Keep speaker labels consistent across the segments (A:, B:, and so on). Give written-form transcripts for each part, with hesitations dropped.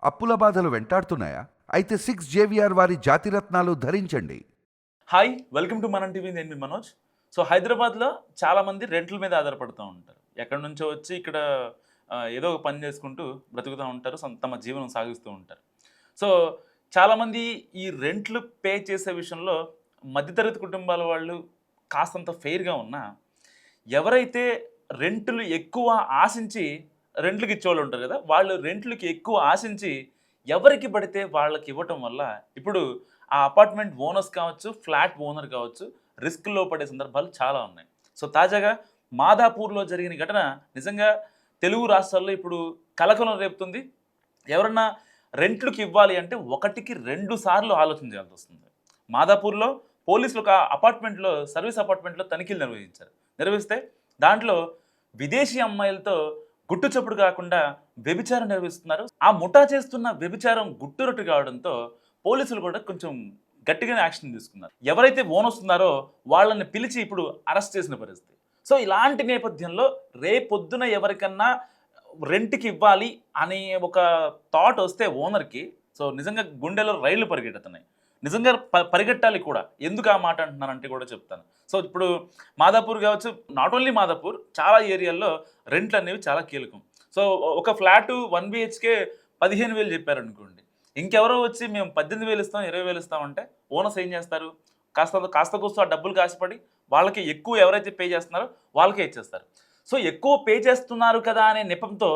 A: అప్పుల బాధలు వెంటాడుతున్నాయా? అయితే 6 జేవిఆర్ వారి జాతిరత్నాలు ధరించండి.
B: హాయ్ వెల్కమ్ టు మనం టీవీ. నేను మీ మనోజ్. సో హైదరాబాద్లో చాలామంది రెంట్ల మీద ఆధారపడుతూ ఉంటారు. ఎక్కడి నుంచో వచ్చి ఇక్కడ ఏదో ఒక పని చేసుకుంటూ బ్రతుకుతూ ఉంటారు, తమ జీవనం సాగిస్తూ ఉంటారు. సో చాలామంది ఈ రెంట్లు పే చేసే విషయంలో మధ్యతరగతి కుటుంబాల వాళ్ళు కాస్తంత ఫెయిర్గా ఉన్నా, ఎవరైతే రెంట్లు ఎక్కువ ఆశించి రెంట్లకి ఇచ్చేవాళ్ళు ఉంటారు కదా, వాళ్ళు రెంట్లకి ఎక్కువ ఆశించి ఎవరికి పడితే వాళ్ళకి ఇవ్వటం వల్ల ఇప్పుడు ఆ అపార్ట్మెంట్ ఓనర్స్ కావచ్చు, ఫ్లాట్ ఓనర్ కావచ్చు, రిస్క్లో పడే సందర్భాలు చాలా ఉన్నాయి. సో తాజాగా మాదాపూర్లో జరిగిన ఘటన నిజంగా తెలుగు రాష్ట్రాల్లో ఇప్పుడు కలకలం రేపుతుంది. ఎవరన్నా రెంట్లకు ఇవ్వాలి అంటే ఒకటికి 2 సార్లు ఆలోచించాల్సి వస్తుంది. మాదాపూర్లో పోలీసులు ఒక అపార్ట్మెంట్లో, సర్వీస్ అపార్ట్మెంట్లో తనిఖీలు నిర్వహిస్తే దాంట్లో విదేశీ అమ్మాయిలతో గుట్టు చప్పుడు కాకుండా వ్యభిచారం నిర్వహిస్తున్నారు. ఆ ముఠా చేస్తున్న వ్యభిచారం గుట్టురట్టు కావడంతో పోలీసులు కూడా కొంచెం గట్టిగానే యాక్షన్ తీసుకున్నారు. ఎవరైతే ఓనర్స్ ఉన్నారో వాళ్ళని పిలిచి ఇప్పుడు అరెస్ట్ చేసిన పరిస్థితి. సో ఇలాంటి నేపథ్యంలో రేపొద్దున ఎవరికన్నా రెంట్కి ఇవ్వాలి అనే ఒక థాట్ వస్తే ఓనర్కి, సో నిజంగా గుండెలో రైళ్లు పరిగెడుతున్నాయి. నిజంగా పరిగెట్టాలి కూడా. ఎందుకు ఆ మాట అంటున్నానంటే కూడా చెప్తాను. సో ఇప్పుడు మాదాపూర్ కావచ్చు, నాట్ ఓన్లీ మాదాపూర్, చాలా ఏరియాల్లో రెంట్లు అనేవి చాలా కీలకం. సో ఒక ఫ్లాటు 1 BHK 15,000 చెప్పారనుకోండి, ఇంకెవరో వచ్చి మేము 18,000 ఇస్తాం, 20,000 ఇస్తామంటే ఓనర్స్ ఏం చేస్తారు? కాస్త కూస్త ఆ డబ్బులు కాసిపడి వాళ్ళకి ఎక్కువ ఎవరైతే పే చేస్తున్నారో వాళ్ళకే ఇచ్చేస్తారు. సో ఎక్కువ పే చేస్తున్నారు కదా అనే నెపంతో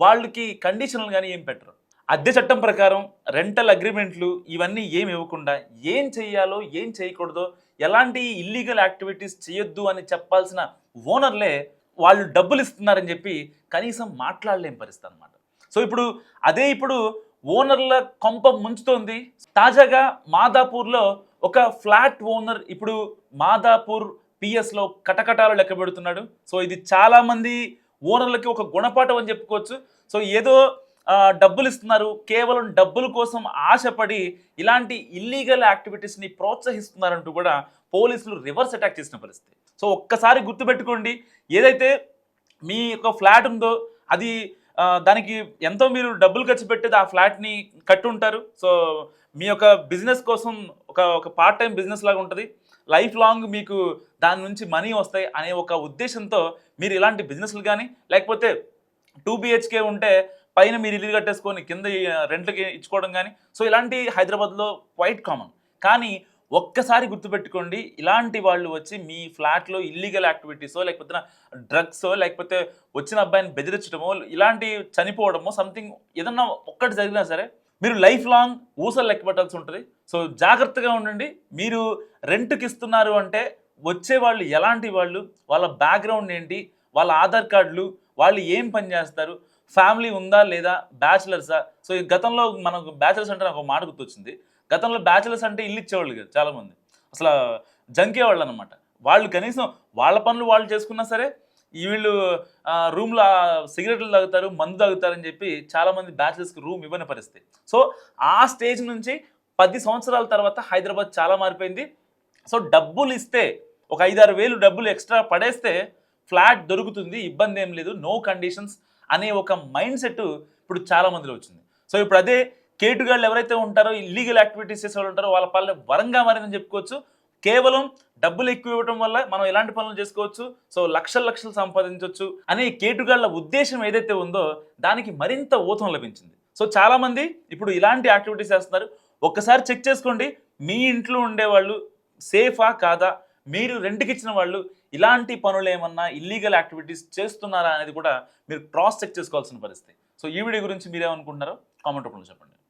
B: వాళ్ళకి కండిషన్లు కానీ ఏం పెట్టరు. అద్దె చట్టం ప్రకారం రెంటల్ అగ్రిమెంట్లు ఇవన్నీ ఏమి ఇవ్వకుండా ఏం చెయ్యాలో ఏం చేయకూడదో, ఎలాంటి ఇల్లీగల్ యాక్టివిటీస్ చేయొద్దు అని చెప్పాల్సిన ఓనర్లే వాళ్ళు డబ్బులు ఇస్తున్నారని చెప్పి కనీసం మాట్లాడలేని పరిస్థితి అనమాట. సో ఇప్పుడు ఓనర్ల కొంప ముంచుతోంది. తాజాగా మాదాపూర్లో ఒక ఫ్లాట్ ఓనర్ ఇప్పుడు మాదాపూర్ పిఎస్లో కటకటాలు లెక్క పెడుతున్నాడు. సో ఇది చాలామంది ఓనర్లకి ఒక గుణపాఠం అని చెప్పుకోవచ్చు. సో ఏదో డబ్బులు ఇస్తున్నారు, కేవలం డబ్బుల కోసం ఆశపడి ఇలాంటి ఇల్లీగల్ యాక్టివిటీస్ని ప్రోత్సహిస్తున్నారంటూ కూడా పోలీసులు రివర్స్ అటాక్ చేసిన పరిస్థితి. సో ఒక్కసారి గుర్తుపెట్టుకోండి, ఏదైతే మీ యొక్క ఫ్లాట్ ఉందో అది దానికి ఎంతో మీరు డబ్బులు ఖర్చు పెట్టేది ఆ ఫ్లాట్ని కట్టుంటారు. సో మీ యొక్క బిజినెస్ కోసం ఒక పార్ట్ టైం బిజినెస్ లాగా ఉంటుంది. లైఫ్ లాంగ్ మీకు దాని నుంచి మనీ వస్తాయి అనే ఒక ఉద్దేశంతో మీరు ఇలాంటి బిజినెస్లు కానీ, లేకపోతే 2 BHK ఉంటే పైన మీరు ఇల్లు కట్టేసుకొని కింద రెంట్లకి ఇచ్చుకోవడం కానీ, సో ఇలాంటి హైదరాబాద్లో క్వైట్ కామన్. కానీ ఒక్కసారి గుర్తుపెట్టుకోండి, ఇలాంటి వాళ్ళు వచ్చి మీ ఫ్లాట్లో ఇల్లీగల్ యాక్టివిటీసో, లేకపోతే డ్రగ్సో, లేకపోతే వచ్చిన అబ్బాయిని బెదిరించడమో, ఇలాంటి చనిపోవడమో సంథింగ్ ఏదన్నా ఒక్కటి జరిగినా సరే మీరు లైఫ్ లాంగ్ ఊసలు లెక్క పెట్టాల్సి ఉంటుంది. సో జాగ్రత్తగా ఉండండి. మీరు రెంట్కి ఇస్తున్నారు అంటే వచ్చే వాళ్ళు ఎలాంటి వాళ్ళు, వాళ్ళ బ్యాక్గ్రౌండ్ ఏంటి, వాళ్ళ ఆధార్ కార్డులు, వాళ్ళు ఏం పని చేస్తారు, ఫ్యామిలీ ఉందా లేదా, బ్యాచిలర్సా. సో ఈ గతంలో మనకు బ్యాచిలర్స్ అంటే నాకు ఒక మాట గుర్తొచ్చింది. గతంలో బ్యాచిలర్స్ అంటే ఇల్లు ఇచ్చేవాళ్ళు కదా చాలామంది, అసలు జంకేవాళ్ళు అనమాట. వాళ్ళు కనీసం వాళ్ళ పనులు వాళ్ళు చేసుకున్నా సరే వీళ్ళు రూమ్లో సిగరెట్లు తాగుతారు, మందు తాగుతారని చెప్పి చాలామంది బ్యాచిలర్స్కి రూమ్ ఇవ్వని పరిస్థితి. సో ఆ స్టేజ్ నుంచి 10 సంవత్సరాల తర్వాత హైదరాబాద్ చాలా మారిపోయింది. సో డబ్బులు ఇస్తే ఒక 5-6 వేలు డబ్బులు ఎక్స్ట్రా పడేస్తే ఫ్లాట్ దొరుకుతుంది, ఇబ్బంది ఏం లేదు, నో కండిషన్స్ అనే ఒక మైండ్ సెట్ ఇప్పుడు చాలామందిలో వచ్చింది. సో ఇప్పుడు అదే కేటుగాళ్ళు ఎవరైతే ఉంటారో, ఇల్లీగల్ యాక్టివిటీస్ చేసేవాళ్ళు ఉంటారో వాళ్ళ పనులు వరంగా మారిందని చెప్పుకోవచ్చు. కేవలం డబ్బులు ఎక్కువ ఇవ్వడం వల్ల మనం ఎలాంటి పనులు చేసుకోవచ్చు, సో లక్షలు సంపాదించవచ్చు అనే కేటుగాళ్ళ ఉద్దేశం ఏదైతే ఉందో దానికి మరింత ఊతం లభించింది. సో చాలామంది ఇప్పుడు ఇలాంటి యాక్టివిటీస్ చేస్తున్నారు. ఒక్కసారి చెక్ చేసుకోండి, మీ ఇంట్లో ఉండేవాళ్ళు సేఫా కాదా, మీరు రెంట్కి ఇచ్చిన వాళ్ళు ఇలాంటి పనులు ఏమన్నా ఇల్లీగల్ యాక్టివిటీస్ చేస్తున్నారా అనేది కూడా మీరు క్రాస్ చెక్ చేసుకోవాల్సిన పరిస్థితి. సో ఈ వీడియో గురించి మీరేమనుకుంటున్నారో కామెంట్ రూపంలో చెప్పండి.